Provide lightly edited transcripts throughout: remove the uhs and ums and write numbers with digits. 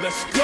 Let's go.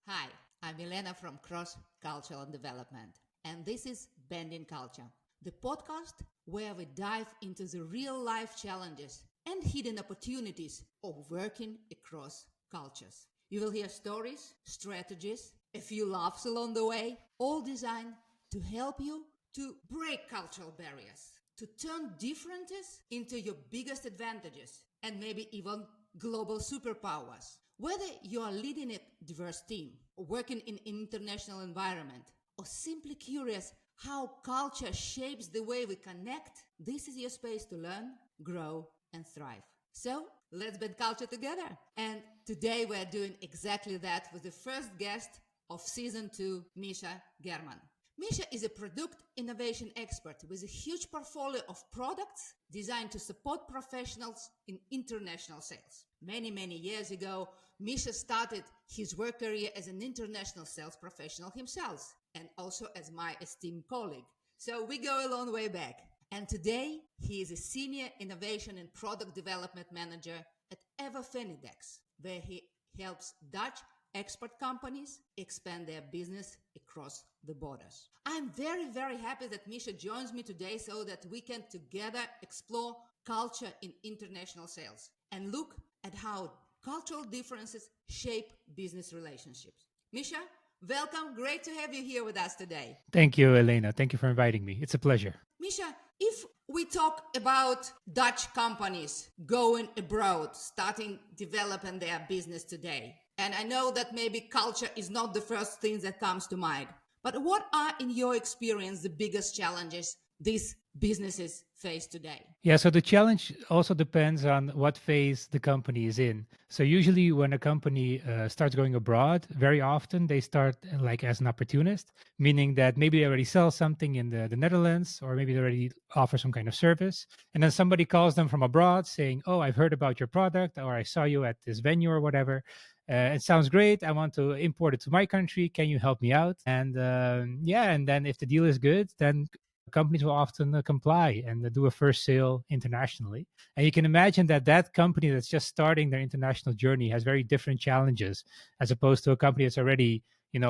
Hi, I'm Elena from Cross Cultural Development, and this is Bending Culture, the podcast where we dive into the real-life challenges and hidden opportunities of working across cultures. You will hear stories, strategies, a few laughs along the way, all designed to help you to break cultural barriers, to turn differences into your biggest advantages, and maybe even global superpowers. Whether you are leading a diverse team, or working in an international environment, or simply curious how culture shapes the way we connect, this is your space to learn, grow, and thrive. So, let's bend culture together. And today we're doing exactly that with the first guest of season 2, Mischa German. Mischa is a product innovation expert with a huge portfolio of products designed to support professionals in international sales. Many years ago, Mischa started his work career as an international sales professional himself, and also as my esteemed colleague. So we go a long way back. And today, he is a senior innovation and product development manager at Everfinidex, where he helps Dutch export companies expand their business across the borders. I'm very happy that Mischa joins me today so that we can together explore culture in international sales and look at how cultural differences shape business relationships. Mischa, welcome. Great to have you here with us today. Thank you, Elena. Thank you for inviting me. It's a pleasure. Mischa, if we talk about Dutch companies going abroad, starting developing their business today, and I know that maybe culture is not the first thing that comes to mind, but what are, in your experience, the biggest challenges these businesses face today? Yeah, so the challenge also depends on what phase the company is in. So usually when a company starts going abroad, very often they start like as an opportunist, meaning that maybe they already sell something in the Netherlands, or maybe they already offer some kind of service. And then somebody calls them from abroad saying, oh, I've heard about your product, or I saw you at this venue or whatever. It sounds great. I want to import it to my country. Can you help me out? And and then if the deal is good, then companies will often comply and do a first sale internationally. And you can imagine that that company that's just starting their international journey has very different challenges as opposed to a company that's already,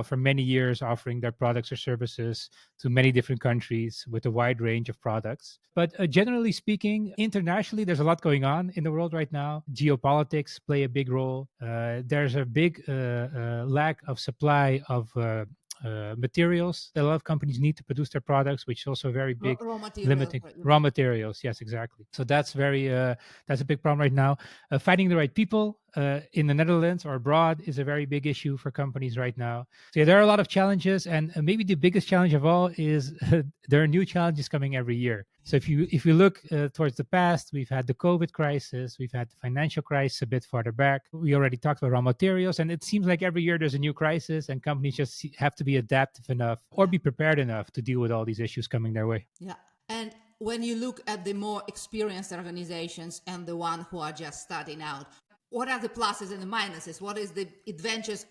for many years offering their products or services to many different countries with a wide range of products. But generally speaking, internationally, there's a lot going on in the world right now. Geopolitics play a big role. There's a big lack of supply of materials that a lot of companies need to produce their products, which is also a very big Raw material. limiting raw materials. Yes, exactly. So that's that's a big problem right now. Finding the right people in the Netherlands or abroad is a very big issue for companies right now. So yeah, there are a lot of challenges, and maybe the biggest challenge of all is there are new challenges coming every year. So if you look towards the past, we've had the COVID crisis, we've had the financial crisis a bit farther back. We already talked about raw materials, and it seems like every year there's a new crisis, and companies just have to be adaptive enough or be prepared enough to deal with all these issues coming their way. Yeah. And when you look at the more experienced organizations and the one who are just starting out, what are the pluses and the minuses? What is the advantages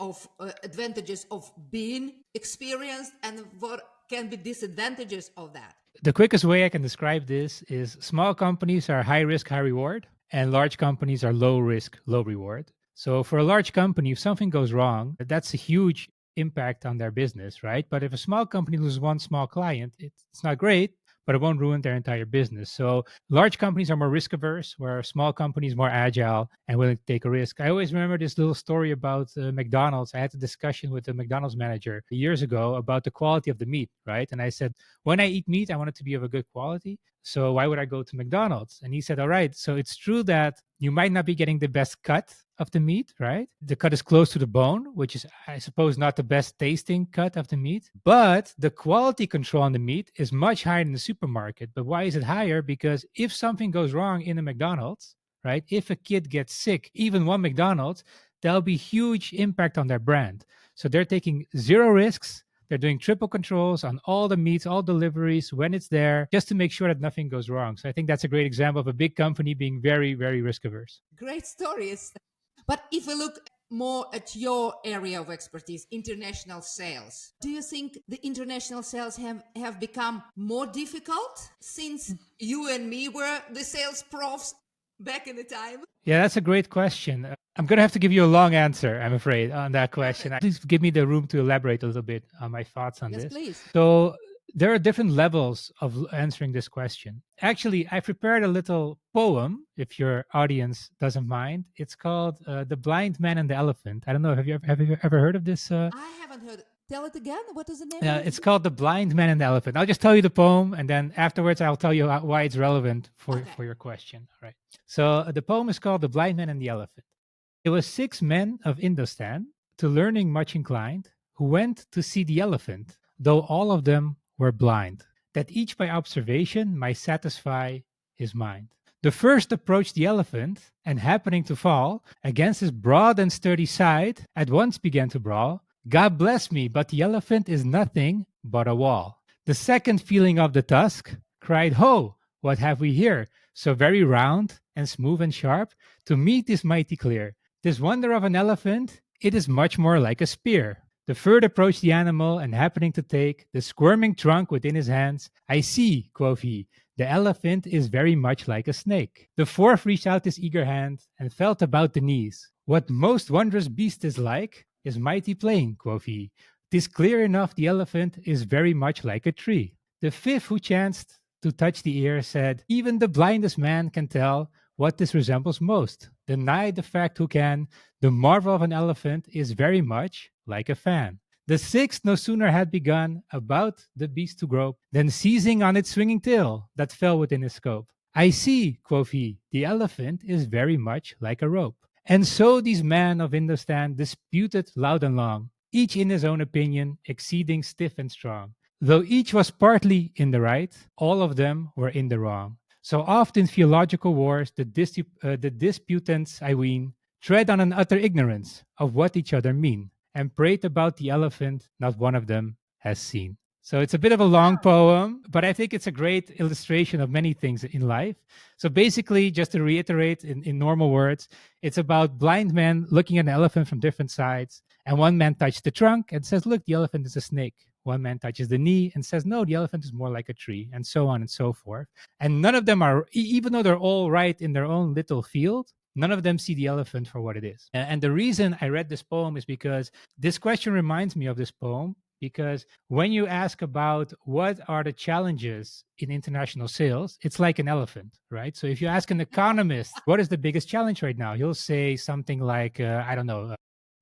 of being experienced, and what can be disadvantages of that? The quickest way I can describe this is small companies are high risk, high reward, and large companies are low risk, low reward. So for a large company, if something goes wrong, that's a huge impact on their business, right? But if a small company loses one small client, it's not great, but it won't ruin their entire business. So large companies are more risk averse, where small companies more agile and willing to take a risk. I always remember this little story about McDonald's. I had a discussion with the McDonald's manager years ago about the quality of the meat, right? And I said, when I eat meat, I want it to be of a good quality. So why would I go to McDonald's? And he said, all right, so it's true that you might not be getting the best cut of the meat, right? The cut is close to the bone, which is, I suppose, not the best tasting cut of the meat. But the quality control on the meat is much higher in the supermarket. But why is it higher? Because if something goes wrong in a McDonald's, right? If a kid gets sick, even one McDonald's, there'll be huge impact on their brand. So they're taking zero risks. They're doing triple controls on all the meats, all deliveries when it's there, just to make sure that nothing goes wrong. So I think that's a great example of a big company being very risk averse. Great stories. But if we look more at your area of expertise, international sales. Do you think the international sales have become more difficult since you and me were the sales profs back in the time? Yeah, that's a great question. I'm going to have to give you a long answer, I'm afraid, on that question. Please give me the room to elaborate a little bit on my thoughts on Yes, this. please. So, there are different levels of answering this question. Actually, I prepared a little poem, if your audience doesn't mind. It's called The Blind Man and the Elephant. I don't know, have you ever heard of this? I haven't heard. Tell it again. What is the name of It's it? called The Blind Man and the Elephant. I'll just tell you the poem, and then afterwards I'll tell you why it's relevant Okay. for your question. All right. So the poem is called The Blind Man and the Elephant. It was six men of Indostan, to learning much inclined, who went to see the elephant, though all of them were blind, that each by observation might satisfy his mind. The first approached the elephant, and happening to fall against his broad and sturdy side, at once began to brawl. God bless me, but the elephant is nothing but a wall. The second, feeling of the tusk, cried, Ho! What have we here? So very round and smooth and sharp, to meet is mighty clear. This wonder of an elephant, it is much more like a spear. The third approached the animal, and happening to take the squirming trunk within his hands, I see, quoth he, the elephant is very much like a snake. The fourth reached out his eager hand, and felt about the knees. What most wondrous beast is like, is mighty plain, quoth he. 'Tis clear enough the elephant is very much like a tree. The fifth, who chanced to touch the ear, said, Even the blindest man can tell what this resembles most. Deny the fact who can, the marvel of an elephant is very much like a fan. The sixth no sooner had begun about the beast to grope, than seizing on its swinging tail, that fell within his scope. I see, quoth he, the elephant is very much like a rope. And so these men of Indostan disputed loud and long, each in his own opinion, exceeding stiff and strong. Though each was partly in the right, all of them were in the wrong. So oft in theological wars, the disputants, I ween, tread on an utter ignorance of what each other mean, and prate about the elephant not one of them has seen. So it's a bit of a long poem, but I think it's a great illustration of many things in life. So basically, just to reiterate in normal words, it's about blind men looking at an elephant from different sides, and one man touched the trunk and says, Look, the elephant is a snake. One man touches the knee and says, No, the elephant is more like a tree, and so on and so forth. And none of them are, even though they're all right in their own little field, none of them see the elephant for what it is. And the reason I read this poem is because this question reminds me of this poem. Because when you ask about what are the challenges in international sales, it's like an elephant, right? So if you ask an economist, what is the biggest challenge right now? He'll say something like, I don't know,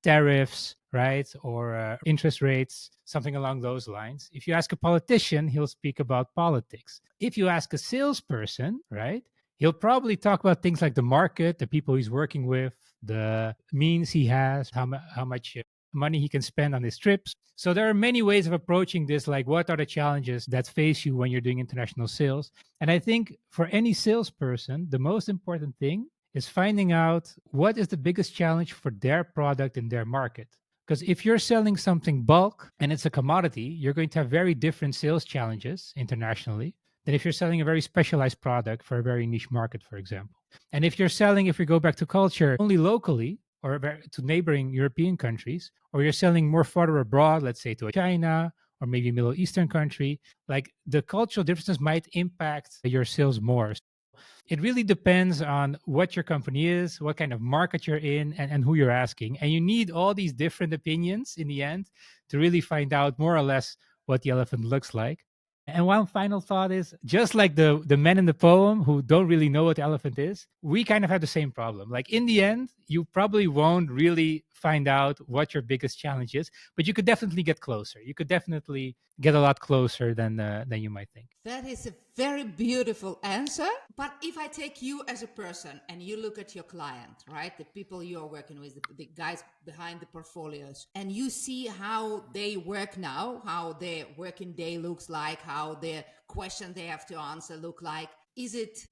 tariffs, right? Or interest rates, something along those lines. If you ask a politician, he'll speak about politics. If you ask a salesperson, right? He'll probably talk about things like the market, the people he's working with, the means he has, how much money he can spend on his trips. So there are many ways of approaching this, like what are the challenges that face you when you're doing international sales? And I think for any salesperson, the most important thing is finding out what is the biggest challenge for their product in their market. Because if you're selling something bulk and it's a commodity, you're going to have very different sales challenges internationally than if you're selling a very specialized product for a very niche market, for example. And if you're selling, if we go back to culture, only locally or to neighboring European countries, or you're selling more farther abroad, let's say to China or maybe Middle Eastern country, like the cultural differences might impact your sales more. It really depends on what your company is, what kind of market you're in, and who you're asking. And you need all these different opinions in the end to really find out more or less what the elephant looks like. And one final thought is just like the men in the poem who don't really know what the elephant is, we kind of have the same problem. Like in the end, you probably won't really find out what your biggest challenge is, but you could definitely get closer. You could definitely get a lot closer than you might think. That is a very beautiful answer. But if I take you as a person and you look at your client, right, the people you are working with, the guys behind the portfolios, and you see how they work now, how their working day looks like, how their question they have to answer look like, is it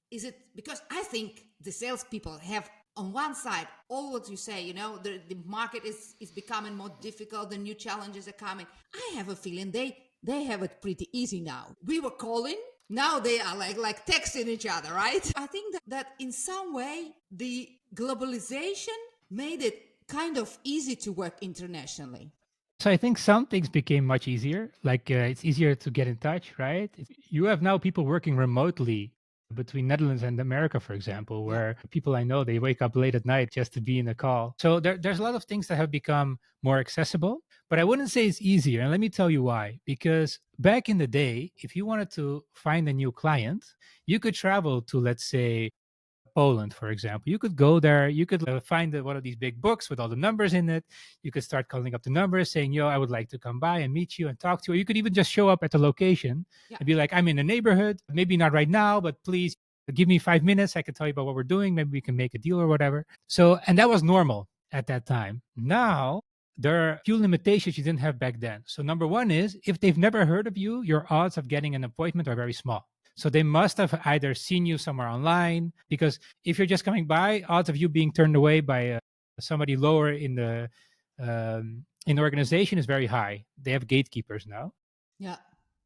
because I think the salespeople have on one side, all what you say, the market is becoming more difficult, the new challenges are coming. I have a feeling they have it pretty easy now. We were calling, now they are like texting each other, right? I think that in some way the globalization made it kind of easy to work internationally? So I think some things became much easier. Like it's easier to get in touch, right? You have now people working remotely between Netherlands and America, for example, Yeah. where people I know, they wake up late at night just to be in a call. So there's a lot of things that have become more accessible, but I wouldn't say it's easier. And let me tell you why. Because back in the day, if you wanted to find a new client, you could travel to, let's say, Poland, for example. You could go there, you could find one of these big books with all the numbers in it. You could start calling up the numbers saying, yo, I would like to come by and meet you and talk to you. Or you could even just show up at the location Yeah. and be like, I'm in the neighborhood, maybe not right now, but please give me 5 minutes. I can tell you about what we're doing. Maybe we can make a deal or whatever. So, and that was normal at that time. Now, there are a few limitations you didn't have back then. So, number one is if they've never heard of you, your odds of getting an appointment are very small. So they must have either seen you somewhere online, because if you're just coming by, odds of you being turned away by somebody lower in the organization is very high. They have gatekeepers now. Yeah.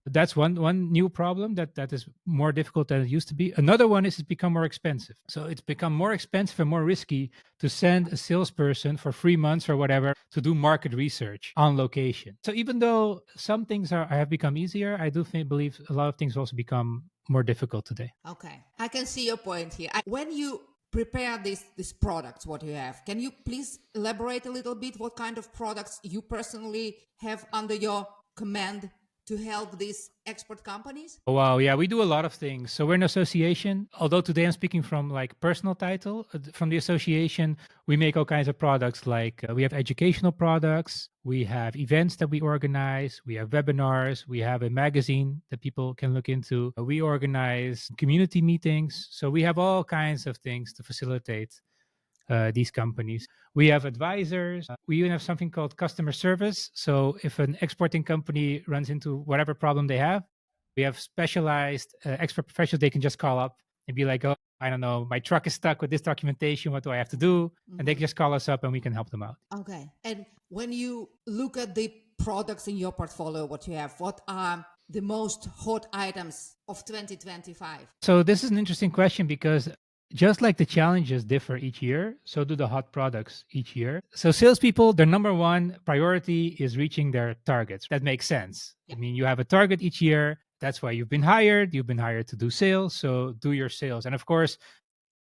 That's one new problem that is more difficult than it used to be. Another one is it's become more expensive. So it's become more expensive and more risky to send a salesperson for 3 months or whatever to do market research on location. So even though some things have become easier, I do believe a lot of things also become more difficult today. Okay. I can see your point here. When you prepare these products, what you have, can you please elaborate a little bit what kind of products you personally have under your command to help these export companies? Oh, wow, yeah, we do a lot of things. So we're an association. Although today I'm speaking from like personal title, from the association, we make all kinds of products. Like we have educational products, we have events that we organize, we have webinars, we have a magazine that people can look into. We organize community meetings. So we have all kinds of things to facilitate these companies. We have advisors. We even have something called customer service. So if an exporting company runs into whatever problem they have, we have specialized expert professionals they can just call up and be like, oh, I don't know, my truck is stuck with this documentation. What do I have to do? And they can just call us up and we can help them out. Okay. And when you look at the products in your portfolio, what you have, what are the most hot items of 2025? So this is an interesting question because just like the challenges differ each year, so do the hot products each year. So salespeople, their number one priority is reaching their targets. That makes sense. Yeah. I mean, you have a target each year. That's why you've been hired. You've been hired to do sales. So do your sales. And of course,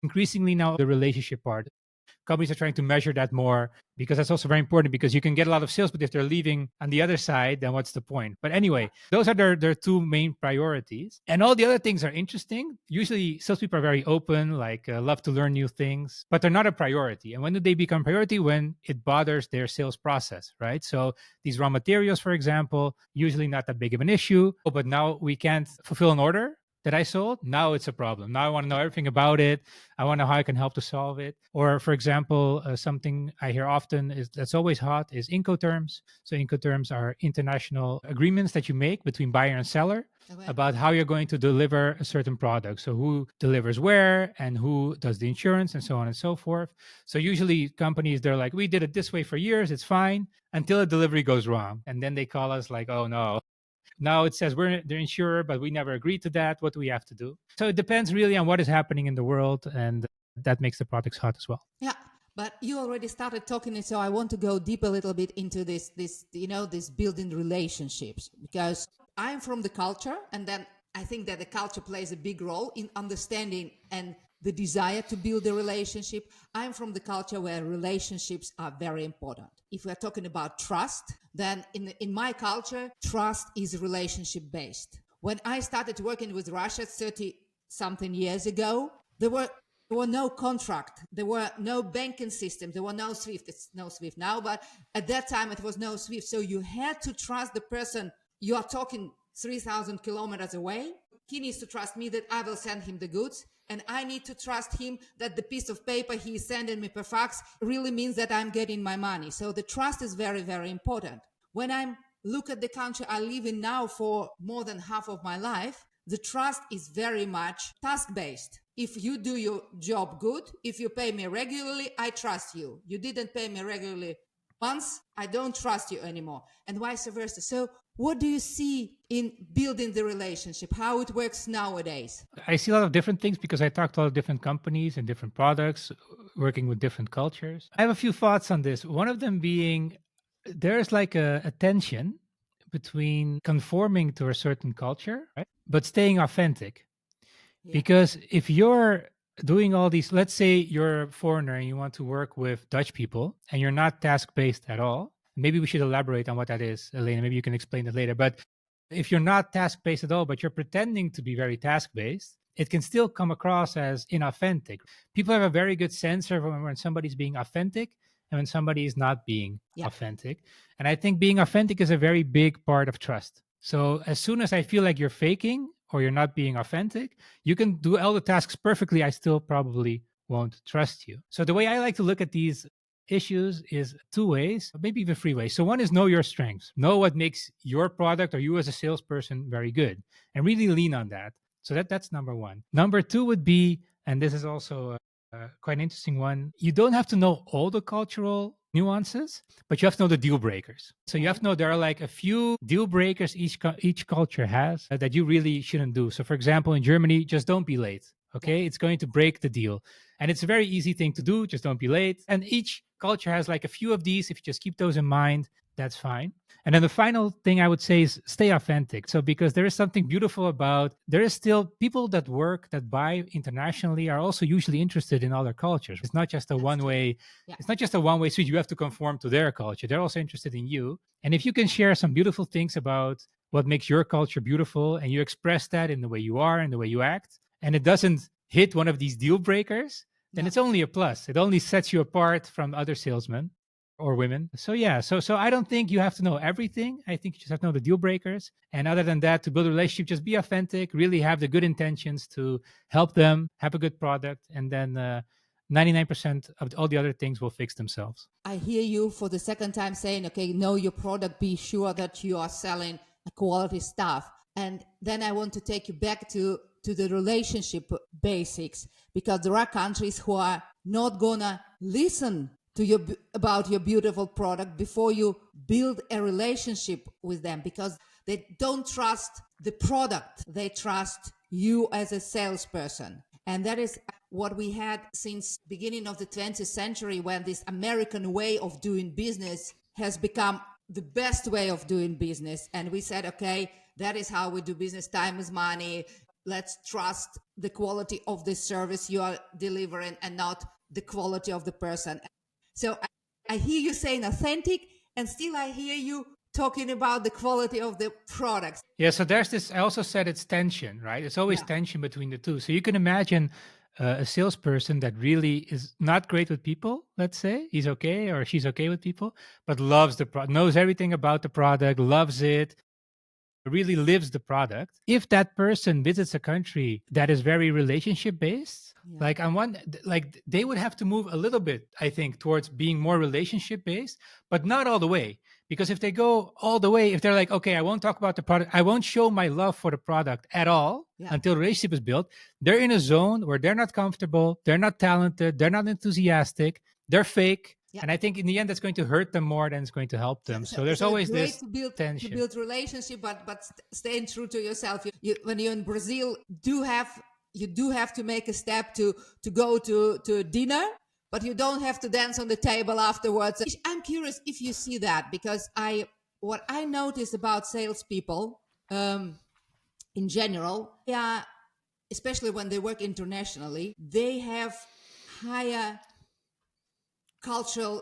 increasingly now the relationship part. Companies are trying to measure that more because that's also very important, because you can get a lot of sales, but if they're leaving on the other side, then what's the point? But anyway, those are their two main priorities. And all the other things are interesting. Usually salespeople are very open, like love to learn new things, but they're not a priority. And when do they become priority? When it bothers their sales process, right? So these raw materials, for example, usually not that big of an issue, but now we can't fulfill an order that I sold. Now it's a problem. Now I want to know everything about it. I want to know how I can help to solve it. Or, for example, something I hear often is that's always hot is Incoterms. So Incoterms are international agreements that you make between buyer and seller about how you're going to deliver a certain product. So who delivers where and who does the insurance and so on and so forth. So usually companies, they're like, we did it this way for years. It's fine until a delivery goes wrong. And then they call us like, oh no, now it says we're the insurer, but we never agreed to that. What do we have to do? So it depends really on what is happening in the world, and that makes the products hot as well. Yeah, but you already started talking, so I want to go deep a little bit into this this building relationships, because I'm from the culture, and then I think that the culture plays a big role in understanding and the desire to build a relationship. I'm from the culture where relationships are very important. If we're talking about trust, then in my culture, trust is relationship based. When I started working with Russia 30 something years ago, there were no contract. There were no banking system. There were no SWIFT. It's no SWIFT now, but at that time it was no SWIFT. So you had to trust the person you are talking 3,000 kilometers away. He needs to trust me that I will send him the goods. And I need to trust him that the piece of paper he is sending me per fax really means that I'm getting my money. So the trust is very, very important. When I look at the country I live in now for more than half of my life, the trust is very much task-based. If you do your job good, if you pay me regularly, I trust you. You didn't pay me regularly once, I don't trust you anymore, and vice versa. So what do you see in building the relationship, how it works nowadays? I see a lot of different things because I talked to a lot of different companies and different products, working with different cultures. I have a few thoughts on this. One of them being there's like a tension between conforming to a certain culture, right? But staying authentic. Yeah. Because if you're doing all these, let's say you're a foreigner and you want to work with Dutch people and you're not task based at all, maybe we should elaborate on what that is, Elena. Maybe you can explain it later. But if you're not task based at all, but you're pretending to be very task based, it can still come across as inauthentic. People have a very good sense of when somebody's being authentic and when somebody is not being Yeah. authentic. And I think being authentic is a very big part of trust. So as soon as I feel like you're faking or you're not being authentic, you can do all the tasks perfectly. I still probably won't trust you. So the way I like to look at these issues is two ways, maybe even three ways. So one is know your strengths, know what makes your product or you as a salesperson very good, and really lean on that. So that's number one. Number two would be, and this is also quite an interesting one. You don't have to know all the cultural nuances, but you have to know the deal breakers. So you have to know there are like a few deal breakers each culture has that you really shouldn't do. So for example, in Germany, just don't be late. Okay, it's going to break the deal. And it's a very easy thing to do. Just don't be late. And each culture has like a few of these. If you just keep those in mind, that's fine. And then the final thing I would say is stay authentic. So because there is something beautiful about, there is still people that work, that buy internationally are also usually interested in other cultures. It's not just a That's one true. way. Yeah. It's not just a one way street. You have to conform to their culture. They're also interested in you. And if you can share some beautiful things about what makes your culture beautiful and you express that in the way you are and the way you act, and it doesn't hit one of these deal breakers, then No. it's only a plus. It only sets you apart from other salesmen or women. So yeah, so I don't think you have to know everything. I think you just have to know the deal breakers. And other than that, to build a relationship, just be authentic, really have the good intentions to help them, have a good product, and then 99% of all the other things will fix themselves. I hear you for the second time saying, okay, know your product, be sure that you are selling a quality stuff. And then I want to take you back to the relationship basics, because there are countries who are not gonna listen to you about your beautiful product before you build a relationship with them, because they don't trust the product, they trust you as a salesperson. And that is what we had since beginning of the 20th century, when this American way of doing business has become the best way of doing business. And we said, okay, that is how we do business. Time is money. Let's trust the quality of the service you are delivering and not the quality of the person. So I hear you saying authentic, and still I hear you talking about the quality of the products. Yeah, so there's this, I also said it's tension, right? It's always Yeah. tension between the two. So you can imagine a salesperson that really is not great with people, let's say, he's okay or she's okay with people, but loves the product, knows everything about the product, loves it, really lives the product. If that person visits a country that is very relationship based, Yeah. like on one, like they would have to move a little bit, I think, towards being more relationship based, but not all the way. Because if they go all the way, if they're like, okay, I won't talk about the product, I won't show my love for the product at all Yeah. until the relationship is built, they're in a zone where they're not comfortable, they're not talented, they're not enthusiastic, they're fake. Yeah. And I think in the end, that's going to hurt them more than it's going to help them. So there's always great this to build tension. relationship, but staying true to yourself. When you're in Brazil, you do have to make a step to go to dinner, but you don't have to dance on the table afterwards. I'm curious if you see that, because what I notice about salespeople in general, yeah, especially when they work internationally, they have higher cultural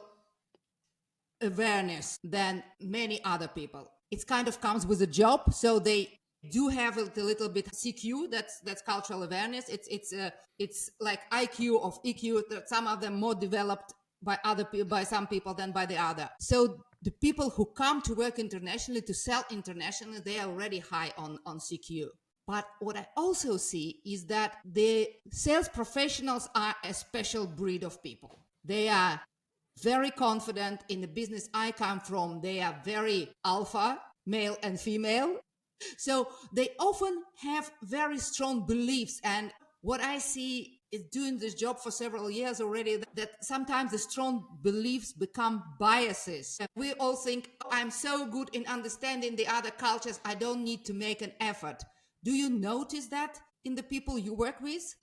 awareness than many other people. It kind of comes with a job, so they do have a little bit CQ. That's cultural awareness. It's like IQ of EQ. That some of them more developed by some people than by the other. So the people who come to work internationally, to sell internationally, they are already high on CQ. But what I also see is that the sales professionals are a special breed of people. They are very confident in the business I come from. They are very alpha, male and female. So they often have very strong beliefs. And what I see is doing this job for several years already, that sometimes the strong beliefs become biases. We all think, I'm so good in understanding the other cultures, I don't need to make an effort. Do you notice that in the people you work with?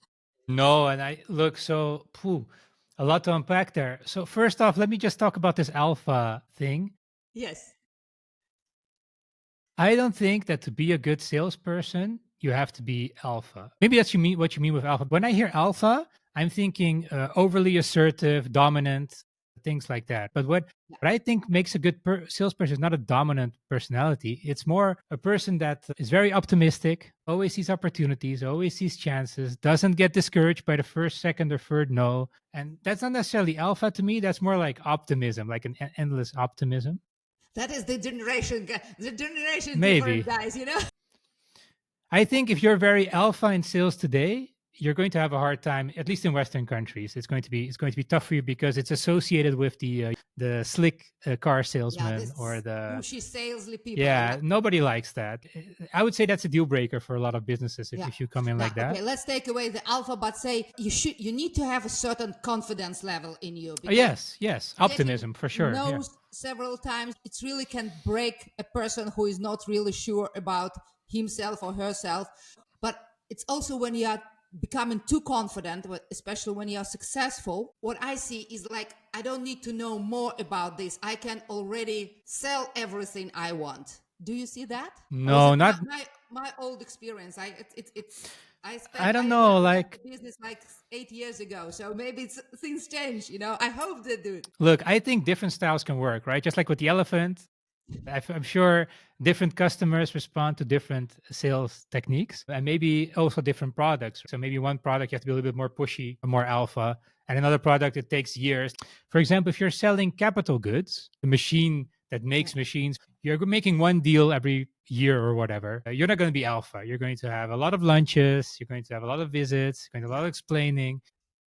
No, and I look, a lot to unpack there. So first off, let me just talk about this alpha thing. Yes. I don't think that to be a good salesperson, you have to be alpha. Maybe that's what you mean with alpha. When I hear alpha, I'm thinking overly assertive, dominant, things like that. But what I think makes a good salesperson is not a dominant personality. It's more a person that is very optimistic, always sees opportunities, always sees chances, doesn't get discouraged by the first, second, or third no. And that's not necessarily alpha to me. That's more like optimism, like an endless optimism. That is the generation different, Maybe. guys, you know? I think if you're very alpha in sales today, you're going to have a hard time, at least in Western countries. It's going to be tough for you because it's associated with the slick car Yeah, salesman or this the pushy salesly people. yeah. Nobody likes that. I would say that's a deal breaker for a lot of businesses Yeah. if you come in Now, like that. okay, let's take away the alpha, but say you need to have a certain confidence level in you, Oh, because yes, getting optimism for sure. Yeah. no's several times, it really can break a person who is not really sure about himself or herself. But it's also when you are becoming too confident, especially when you are successful, what I see is like, I don't need to know more about this. I can already sell everything I want. Do you see that? Or is No, it not. my old experience? It's I don't I know. left Like, the business like 8 years ago, so maybe things change. I hope they do. look, I think different styles can work, right? Just like with the elephant, I'm sure different customers respond to different sales techniques and maybe also different products. So maybe one product you have to be a little bit more pushy, more alpha, and another product it takes years. For example, if you're selling capital goods, the machine that makes machines, you're making one deal every year or whatever. You're not going to be alpha. You're going to have a lot of lunches. You're going to have a lot of visits. You're going to have a lot of explaining.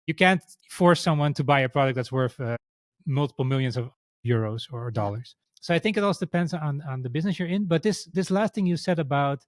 You can't force someone to buy a product that's worth multiple millions of euros or Yeah. dollars. So I think it also depends on the business you're in. But this last thing you said about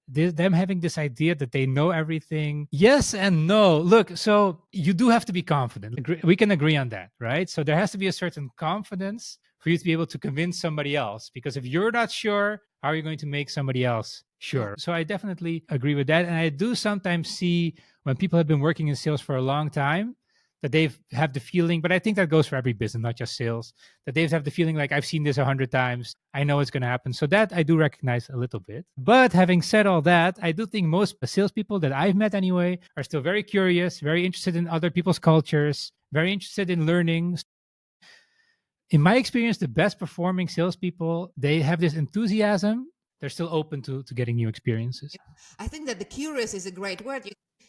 them having this idea that they know everything, yes and no. Look, so you do have to be confident. We can agree on that, right? So there has to be a certain confidence for you to be able to convince somebody else. Because if you're not sure, how are you going to make somebody else Yeah. sure? So I definitely agree with that. And I do sometimes see when people have been working in sales for a long time that they have the feeling, but I think that goes for every business, not just sales, that they have the feeling like I've seen this 100 times. I know it's going to happen. So that I do recognize a little bit. But having said all that, I do think most salespeople that I've met anyway are still very curious, very interested in other people's cultures, very interested in learning. In my experience, the best performing salespeople, they have this enthusiasm. They're still open to getting new experiences. I think that the curious is a great word.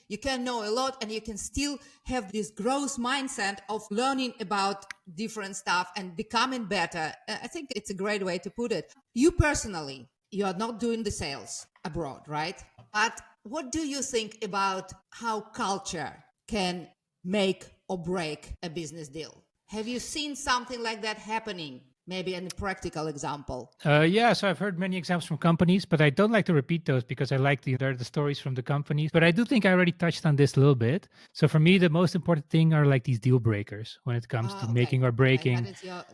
You can know a lot and you can still have this growth mindset of learning about different stuff and becoming better. I think it's a great way to put it. You personally, you are not doing the sales abroad, right? But what do you think about how culture can make or break a business deal? Have you seen something like that happening? Maybe a practical example. Yeah, so I've heard many examples from companies, but I don't like to repeat those because I like they're the stories from the companies. But I do think I already touched on this a little bit. So for me, the most important thing are like these deal breakers when it comes to Okay. making or Okay. breaking,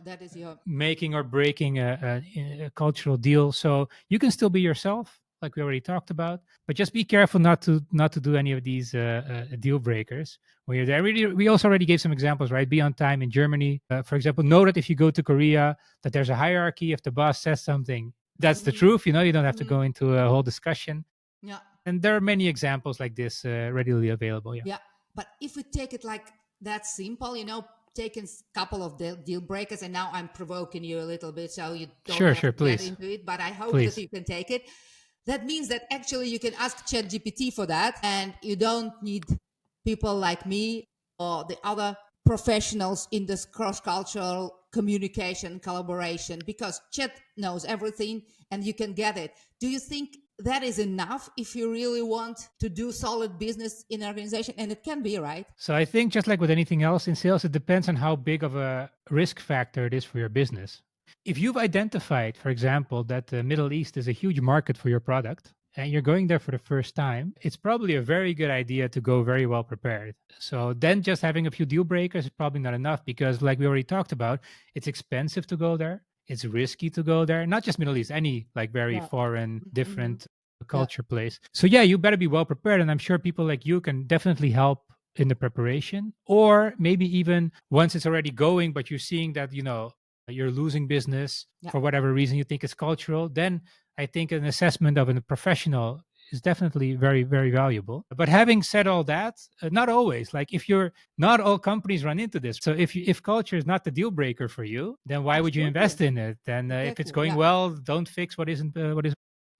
That is your making or breaking a cultural deal. So you can still be yourself, like we already talked about, but just be careful not to do any of these deal breakers. When you're there, we also already gave some examples, right? Be on time in Germany, for example. Know that if you go to Korea, that there's a hierarchy. If the boss says something, that's the truth. You don't have to go into a whole discussion. yeah. And there are many examples like this readily available. Yeah. Yeah. But if we take it like that simple, taking a couple of deal breakers, and now I'm provoking you a little bit, so you don't Sure, have sure. to get Please, into it, but I hope that please. you can take it. That means that actually you can ask ChatGPT for that, and you don't need people like me or the other professionals in this cross-cultural communication collaboration, because Chat knows everything and you can get it. Do you think that is enough if you really want to do solid business in an organization? And it can be, right? So I think just like with anything else in sales, it depends on how big of a risk factor it is for your business. If you've identified, for example, that the Middle East is a huge market for your product, and you're going there for the first time, it's probably a very good idea to go very well prepared. So then just having a few deal breakers is probably not enough because, like we already talked about, it's expensive to go there. It's risky to go there, not just Middle East, any like very Yeah. foreign, Hmm. different Yeah. culture place. So yeah, you better be well prepared. And I'm sure people like you can definitely help in the preparation, or maybe even once it's already going, but you're seeing that, you're losing business Yeah. for whatever reason you think it's cultural, then I think an assessment of a professional is definitely very, very valuable. But having said all that, not always. Like if you're not all companies run into this. So if culture is not the deal breaker for you, then why would you invest Absolutely. in it? Then if it's Exactly. going Yeah. well, don't fix what isn't what is.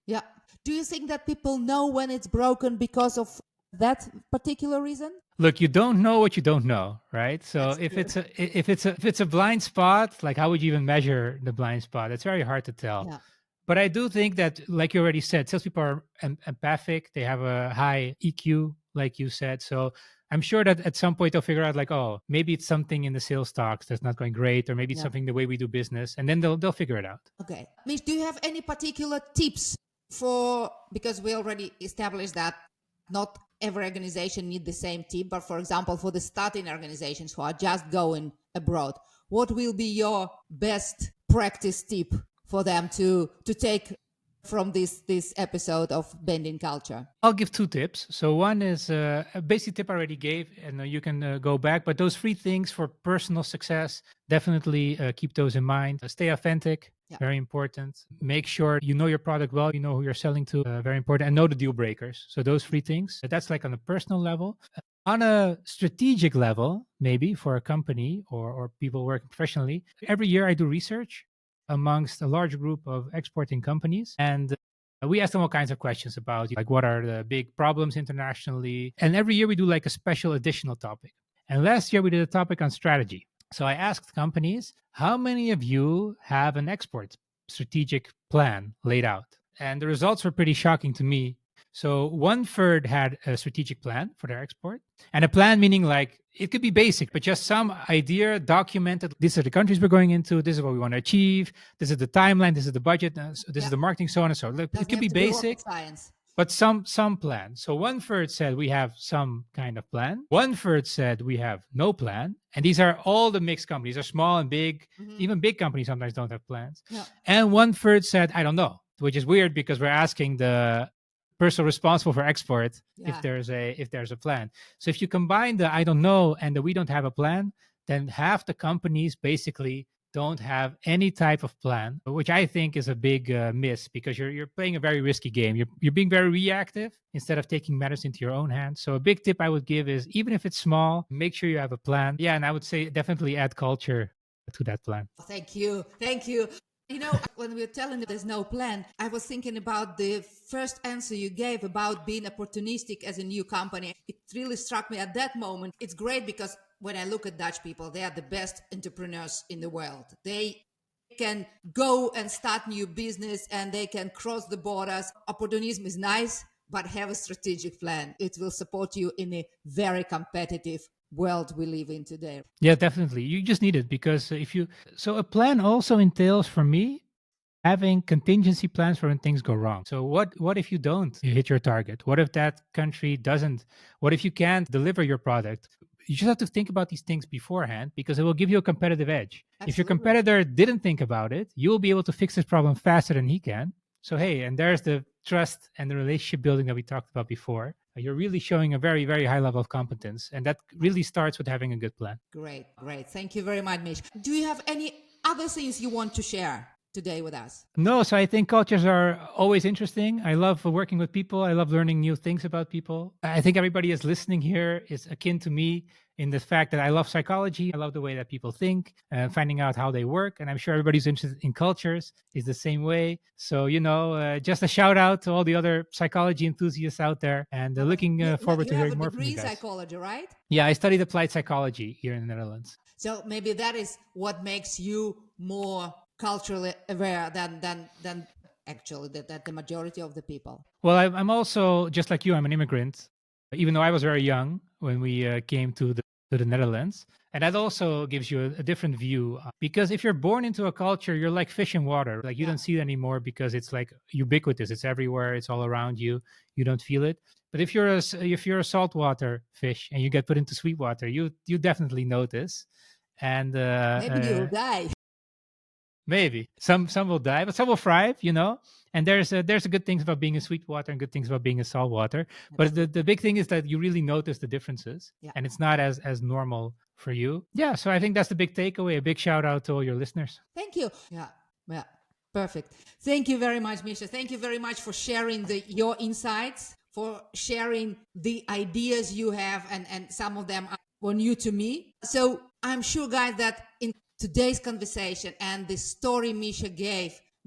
Yeah. Do you think that people know when it's broken because of that particular reason? Look, you don't know what you don't know, right? So That's if true. it's a blind spot, like how would you even measure the blind spot? It's very hard to tell. Yeah. But I do think that, like you already said, salespeople are empathic. They have a high EQ, like you said. So I'm sure that at some point they'll figure out, like, oh, maybe it's something in the sales talks that's not going great, or maybe it's Yeah. something the way we do business, and then they'll figure it out. Okay. Mish, do you have any particular tips for, because we already established that not every organization need the same tip, but for example, for the starting organizations who are just going abroad, what will be your best practice tip for them to take from this episode of Bending Culture? I'll give two tips. So one is a basic tip I already gave, and you can go back. But those three things for personal success, definitely keep those in mind. Stay authentic, Yeah. very important. Make sure you know your product well, you know who you're selling to, very important, and know the deal breakers. So those three things. That's like on a personal level. On a strategic level, maybe for a company or people working professionally, every year I do research amongst a large group of exporting companies, and we ask them all kinds of questions about like what are the big problems internationally. And every year we do like a special additional topic. And last year we did a topic on strategy. So I asked companies, how many of you have an export strategic plan laid out? And the results were pretty shocking to me. So one third had a strategic plan for their export, and a plan meaning like it could be basic, but just some idea documented. These are the countries we're going into. This is what we want to achieve. This is the timeline. This is the budget. This is Yeah. the marketing, so on and so on. It Doesn't could have be to be rocket basic, science. but some plan. So one third said we have some kind of plan. One third said we have no plan. And these are all the mixed companies. They're small and big. Mhm. Even big companies sometimes don't have plans. Yeah. And one third said, I don't know, which is weird because we're asking the person responsible for export Yeah. if there's a plan. So if you combine the I don't know and the we don't have a plan, then half the companies basically don't have any type of plan, which I think is a big miss because you're playing a very risky game. You're being very reactive instead of taking matters into your own hands. So a big tip I would give is even if it's small, make sure you have a plan. Yeah, and I would say definitely add culture to that plan. Thank you. Thank you. You know, when we were telling there's no plan, I was thinking about the first answer you gave about being opportunistic as a new company. It really struck me at that moment. It's great because when I look at Dutch people, they are the best entrepreneurs in the world. They can go and start new business and they can cross the borders. Opportunism is nice, but have a strategic plan. It will support you in a very competitive world we live in today. Yeah, definitely. You just need it because if you so a plan also entails for me having contingency plans for when things go wrong. So what if you don't hit your target? What if that country doesn't? What if you can't deliver your product? You just have to think about these things beforehand because it will give you a competitive edge. If your Absolutely. competitor didn't think about it, you will be able to fix this problem faster than he can. So hey, and there's the trust and the relationship building that we talked about before. You're really showing a very, very high level of competence. And that really starts with having a good plan. Great, great. Thank you very much, Mish. Do you have any other things you want to share today with us? No, so I think cultures are always interesting. I love working with people. I love learning new things about people. I think everybody is listening here is akin to me in the fact that I love psychology. I love the way that people think, finding out how they work. And I'm sure everybody's interested in cultures is the same way. So, just a shout out to all the other psychology enthusiasts out there and looking forward You to have hearing a more from you degree guys. psychology, right? Yeah, I studied applied psychology here in the Netherlands. So maybe that is what makes you more culturally aware than actually that the majority of the people. Well, I'm also, just like you, I'm an immigrant. Even though I was very young when we came to the to the Netherlands. And that also gives you a different view because if you're born into a culture, you're like fish in water. Like you don't see it anymore because it's like ubiquitous. It's everywhere. It's all around you. You don't feel it. But if you're a saltwater fish and you get put into sweet water, you definitely notice. And Maybe you will die. maybe some will die, but some will thrive. And there's a good things about being in sweet water and good things about being in salt water. But the big thing is that you really notice the differences, and it's not as normal for you. Yeah, so I think that's the big takeaway. A big shout out to all your listeners. Thank you. Yeah. Perfect. Thank you very much, Mischa. Thank you very much for sharing your insights, for sharing the ideas you have, and some of them were new to me. So I'm sure, guys, that in today's conversation and the story Mischa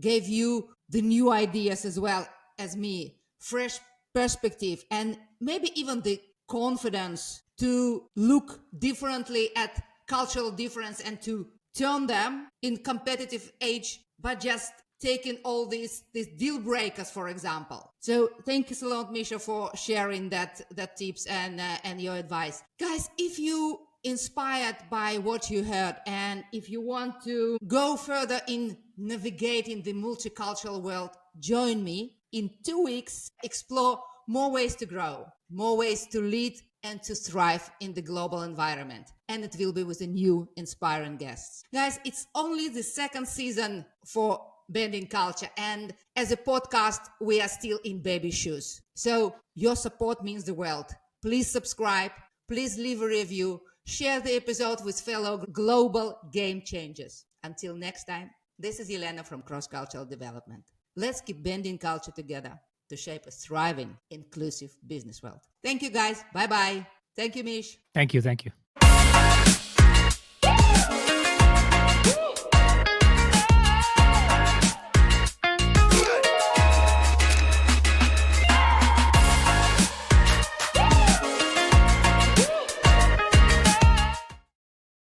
gave you the new ideas as well as me, fresh perspective, and maybe even the confidence to look differently at cultural difference and to turn them in competitive age, but just taking all these deal breakers, for example. So thank you so lot, Mischa, for sharing that tips and your advice. Guys, if you inspired by what you heard, and if you want to go further in navigating the multicultural world, join me in 2 weeks. Explore more ways to grow, more ways to lead and to thrive in the global environment. And it will be with a new inspiring guests. Guys, it's only the second season for Bending Culture, and as a podcast, we are still in baby shoes. So your support means the world. Please subscribe, please leave a review, share the episode with fellow global game changers. Until next time, this is Elena from Cross Cultural Development. Let's keep bending culture together to shape a thriving, inclusive business world. Thank you, guys. Bye-bye. Thank you, Mish. Thank you.